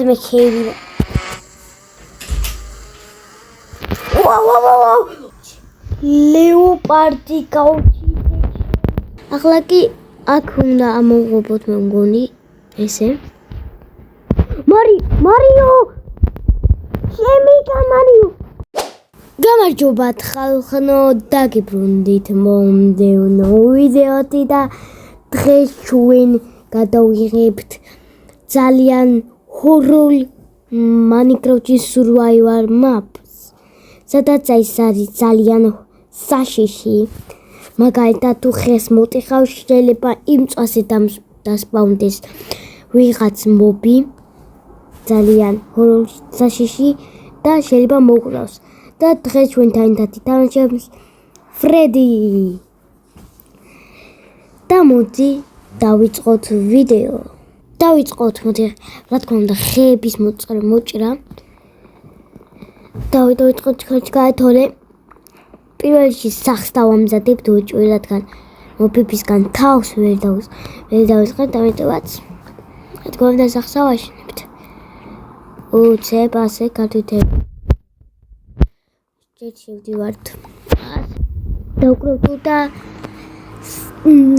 მე ხეივი. ვაუ. ლეოპარდი გაუჩი. ახლა კი აქ უნდა ამოვღობოთ მე მგონი ესე. მარიო! შემიკა მარიო! გამარჯობათ ხალხო, დაგიბრუნდით მომდევნო ვიდეოთი და დღეს ჩვენ გადავიღებთ ძალიან ჰორორ Minecraft-ის survival maps. სადაც ეს არის ძალიან საშიში. მაგალითად თუ ხეს მოტიხავ შეიძლება იმ წვასე დასპაუნდეს ვიღაც მობი ძალიან ჰორორ საშიში და შეიძლება მოგვრავს. და დღეს ჩვენთან თამაშობს ფრედი. და მოდი დავიწყოთ ვიდეო. მოდი რა თქმა უნდა ხეების მოჭრა. დავიწყოთ გაეთოლე. პირველ რიგში სახს დავამზადებთ უჭვი, რადგან მოფიფისგან თავს ვერ დავისხებ, ამიტომაც რა თქმა უნდა სახს ავაშენებთ. უცებ ასე გადვითებ. შევდივართ. დავკროთ და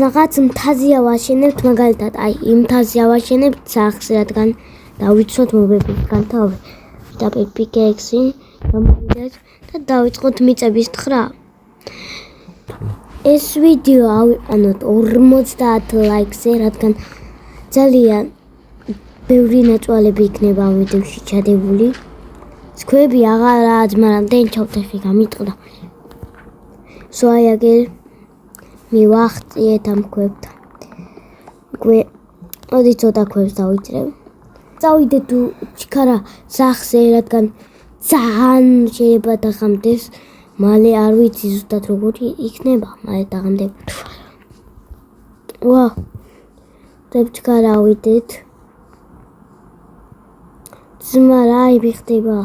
რაღაც მთაზე ავაშენებთ, მაგალითად, იმ მთაზე ავაშენებთ სახს, რადგან დავიცვათ მობებისგან თავი. და პიკექსი გამოვიდეთ და დავიწყოთ მიწების თხრა. ეს ვიდეო ავიყენოთ 50 ლაიქზე, რადგან ძალიან ბევრი ნაწვალები იქნება ამ ვიდეოში ჩადებული. სქვები აღარაა, მაგრამ დენ ჩავტეხი გამიტყდა. სვაიაგერ მივახციეთ ამ ქვებთან. მოდი ცოტა ქვებს დავიჭრებ. წავიდეთ ჩქარა სახზე, რადგან ძალიან შეიძლება დახამდეს. მალე არ ვიცი ზუსტად როგორი იქნება, მალე დაღამდებოდ. ჩქარა ავიდეთ. ძმა რა იბიხდება.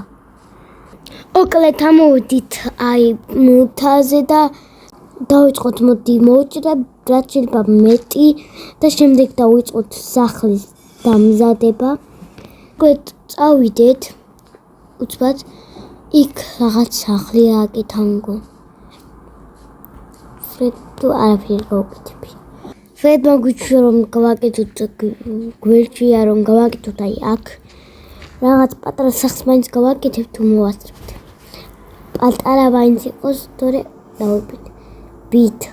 ოკლეთ ამოვიდით მთაზე და დავიწყოთ მოდი მოჭრა, რაც შეიძლება მეტი და შემდეგ დავიწყოთ სახლის დამზადება. წავიდეთ უცბად იქ რაღაც სახლი აკეთანგო. ფრედო არაფერი გავაკეთებია. ფრედმა გვიჩვია რომ გავაკეთოთ გვერდია რომ გავაკეთოთ აქ. რაღაც პატარა სახლს მაინც გავაკეთებთ თუ მოვასწრებთ. პატარა მაინც იყოს, თორე დავიბით. ბით.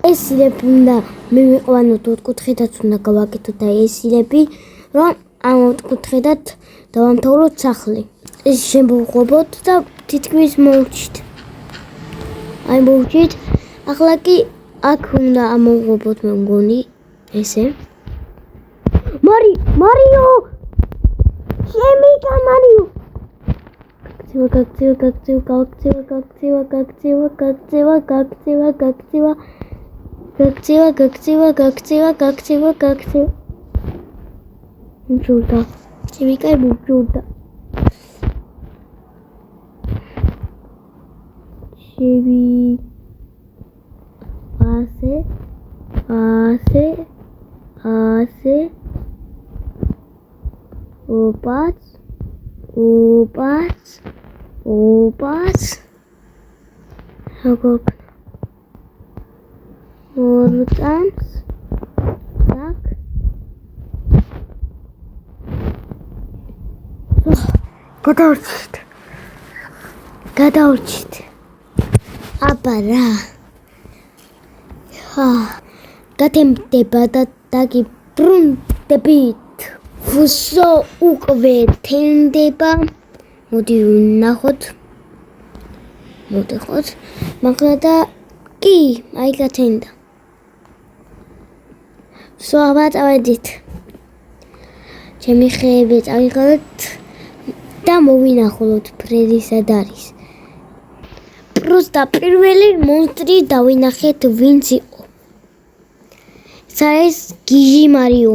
ეს სილები უნდა მივიყვანოთ ოთხკუთხედაც უნდა გავაკეთოთ და ეს სილები რომ ამ ოთხკუთხედად დავამთავროთ სახლი. ეს შემოვღობოთ და თითქმის მოვჭით. მოვჭით. ახლა კი აქ უნდა ამოვღობოთ მე მგონი ესე. მარიო! შემიკა მარიო! გაქცევა. მჯურდა. შემიკა მჯურდა. ასე. ოპაც. როგორ ორწამს. так. გადავრჩით. აბა რა. გათემდება და დაგიბრუნდებით. ვუსო უკვე თენდება. მოდი ვნახოთ. მაგრამ და კი, აი გათენდა. სვაბა წავედით. ჩემი ხეები წავიღოთ და მოვინახულოთ ფრედი სად არის. პროსტა პირველი მონსტრი დავინახეთ ვინც იყო. ეს არის გიჟი მარიო.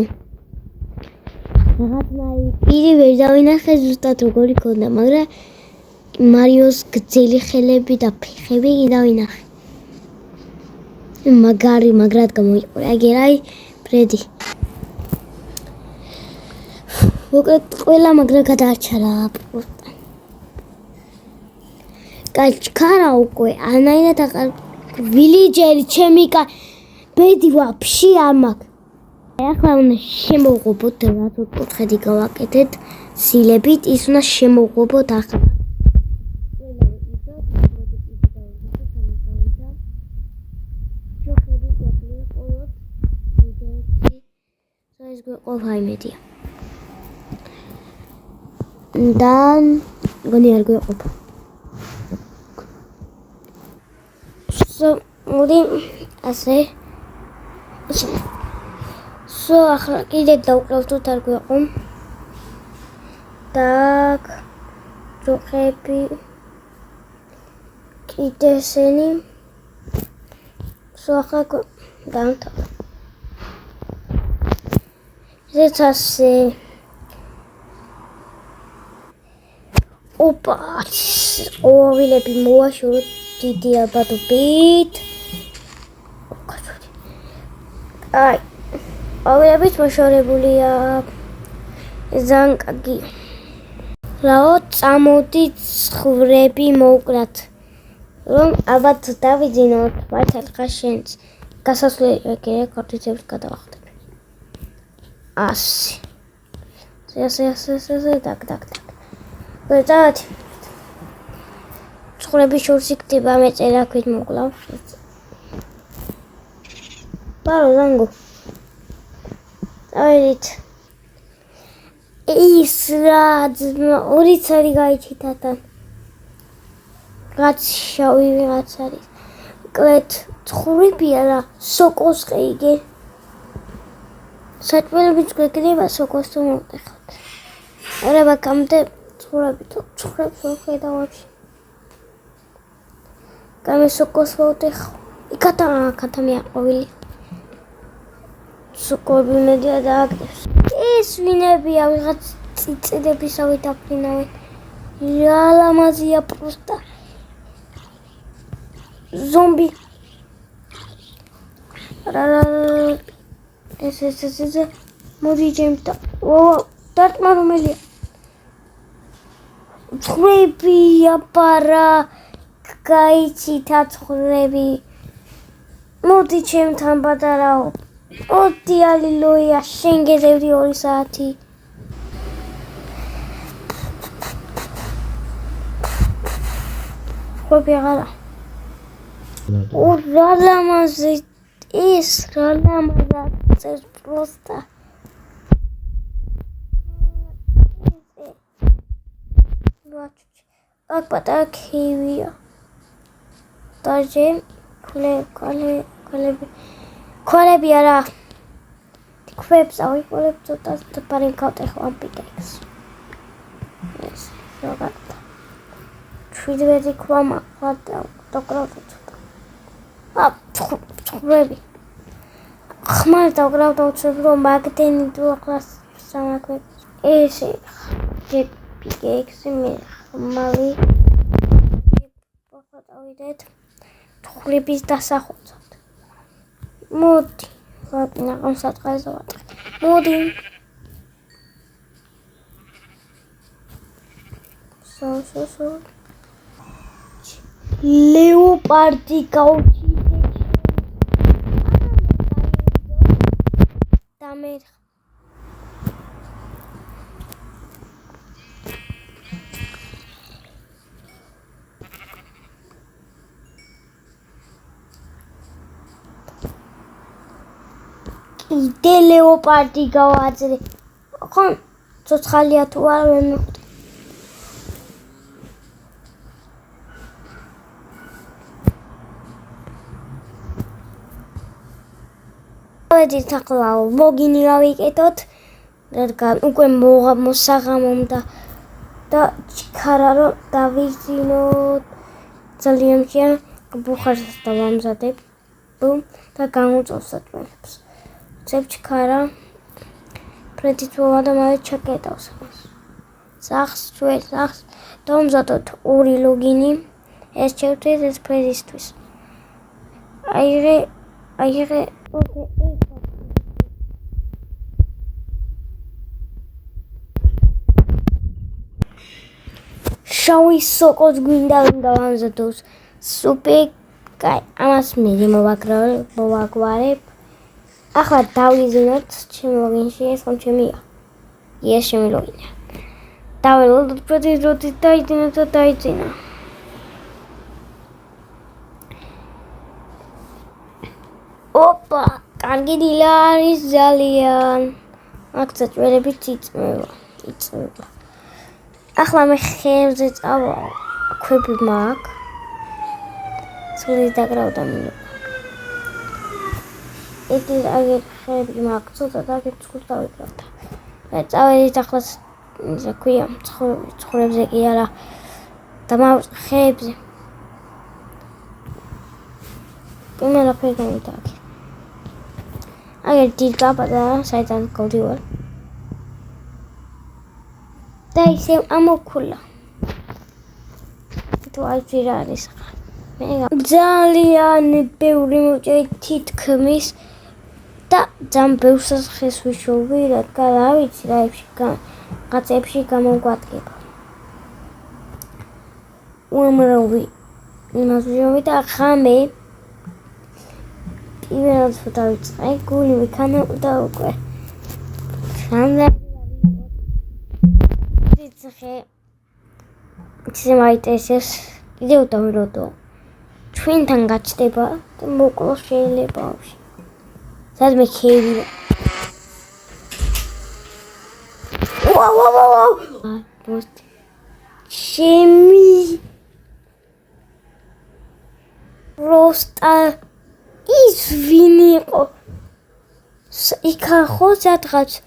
რაღაცნაირი პირი ვერ დავინახე ზუსტად როგორი ქონდა, მაგრამ მარიოს გრძელი ხელები და ფეხები დავინახე. მაგრად გამოიყურა, აგერ აი ფრედი. მოკლედ ყველა მაგრა გადაარჩალა პროსტა. კაჩქარა უკვე ანაინად აღარ ვილიჯერი ჩემი ბედი ვაფშე არ მაქვს. ახლა უნდა შემოვღობოთ რა ოთხკუთხედი გავაკეთეთ სილებით ის უნდა შემოვღობოთ ახლა. ეს გვეყოფა იმედია. და გონი არ გვეყოფა. მოდი ასე. ახლა კიდე დავკრავთ თუ არ გვეყო. Так. ჯოხები. კიდე ესენი. ახლა დავთავ. ეს ასე. ოპა. ოვილები მოაშოროთ დიდი ალბათობით. აი. ოვილებით მოშორებულია. ძალიან კარგი. რაო, წამოდი ცხვრები მოვკრათ. რომ ალბათ დავიძინოთ მართალ ხაშენს. გასასვლელი ეგრე კორტიცებს გადავახტებ. ასე. დაკ. ვეძათ. ცხვრების შორს იქნება მეწერა ქვით მოკლავ. ბარო ზანგო. აირით. ის რა ორი ცარი გაიჩიტათან. რაც შავი რაღაც არის. კლეთ ცხვრებია რა სოკოს ყიგე. საჭმელებიც გვეკრება სოკოს თუ მოვტეხოთ. არა ბაკამდე ცხვრებით ცხვრებს ვხედავ ვაფშე. გამე სოკოს მოვტეხო. იქათა მიაყვილი. სოკოები მედია დააგდებს. ეს ვინებია ვიღაც წიწედებისავით აფრინავენ. რა ლამაზია პროსტა. ზომბი. რა ეს მოდი ჯემტა. დარტყმა რომელია? ცხვრები აპარა გაიჩითა ცხვრები. მოდი ჩემთან პატარაო. ოდი ალილუია შენ გეზევდი 2 საათი. ხვები აღარა. რა ლამაზი ის რა ლამაზია პროსტა. აქ პატარა ქივია. დაჟე ქოლები არა. ქვებს ავიყოლებ ცოტა პარენკავთ ახლა ამ პიკექს. ეს როგორია. შვიდვედი ქვა მაყვა დაკრავდა ცოტა. ცხვრები. ხმარ დაკრავდა უცებ რომ მაგდენი თუ ახლა სამაკვე. ესე პიკექსი მე ხმარი. ახლა დავიდეთ. ცხვრების დასახოცად. მოდი. ვატნა საწყალზე ვატყე. მოდი. სო. ლეოპარდი გაუჩიდე. დამე კიდე ლეოპარდი გავაძრე. ხომ ცოცხალია თუ არ ვემოხდი. ვედით ახლა მოგინი გავიკეთოთ. რადგან უკვე მოსაღამომდა და ჩქარა რომ დავიზინოთ. ძალიან შეა ბუხარს დავამზადებ. და გამოწვევ საჭმელებს. ჩქარა ფრედით ვადამავე ჩაკეტავს. სახს დავამზადოთ 2 ლოგინი. ეს შევთვით ეს ფრედისთვის. აიღე შავი სოკოს გვინდა დავამზადოს სუპი. კაი, ამას მე მოვაგვარებ. ახლა დავიზინოთ ჩემი ლოგინში ეს ხომ ჩემია. ეს ჩემი ლოგინია. დაველოდოთ პროცესოთი დაიძინა. ოპა, კარგი დილა არის ძალიან. აქ წაჭვერებით იწმება. ახლა მე ხეებზე წავალ. ქვები მაქვს. სულ დაგრავდა მინდა. ეს აგერ ხეები მაქვს, ცოტა დაგეწყურდა დავიკრავდა. მე წავედით ახლა ისე ქვია, ცხოვრებზე კი არა. დამავწ ხეებზე. იმენა ფერგანი დაგე. აგერ დილგაბადა, საიდან გავდივარ. და ისე ამოქულა. თუ აი რა არის ხა. ძალიან ბევრი მოჭრე თითქმის და ძალიან ბევრს ხეს ვიშოვი, რადგან რა ვიცი, რაღაცებში გამოგვადგება. უამრავი იმას ვიშოვი და ხამე პირველად დავიწყე, გული ვიქანა და უკვე ციხე მაიტესეს კიდევ დავიროდო. ჩვენთან გაჩნდება და მოკლო შეიძლება. სადმე ხეივი. ვაუ. ჩემი просто ის ვინ იყო? იქა ხო სადღაც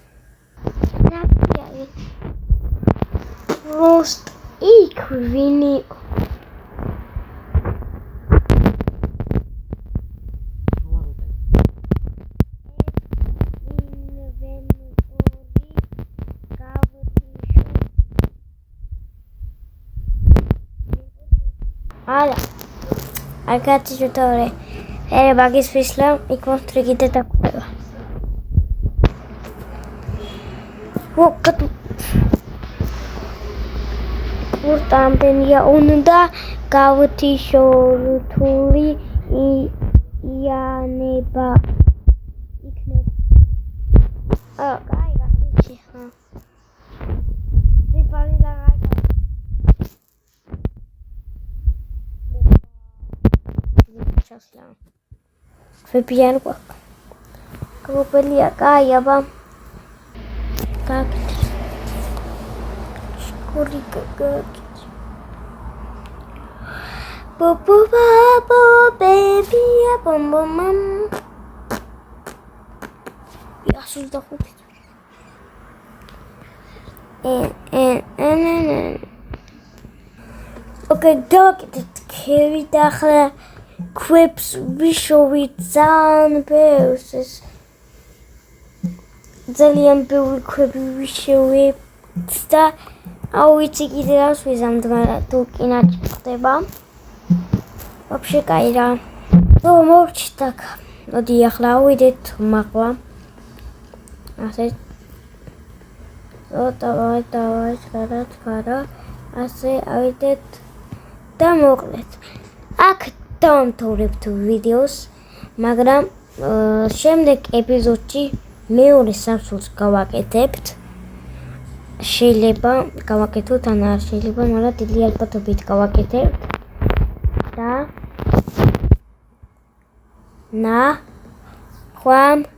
просто იქ ვინ იყო? არა აგაცი შეთორე ერე მაგის ფისლა იქ მოსტრიგიდე დაკვდება ვოკატ ურტამდენია უნდა გავთიშორთული იანება იქნება კაი გასიცი ხა ვიფარი და Fabian como pelea caia va cacti scurica popo baby bom mam я сюда купить окей док кеви дахла quips ვიშოვი ძალიან ბევრს ძალიან ბევრი კვები ვიშოვი და აუიცი კიდე რას ვიზამთ მაგრამ თუ კინაჭი ხდება вообще კაი რა ნუ მოვჭდაკ მოდი ახლა ავიდეთ მაღლა ასე დავай ხარა ასე ავიდეთ და მოკლედ აქ დავამთავრებთ ვიდეოს, მაგრამ შემდეგ ეპიზოდში მეორე სამსულს გავაკეთებთ. შეიძლება გავაკეთოთ ან არ შეიძლება, მაგრამ დიდი ალბათობით გავაკეთებთ. და ნახვამდის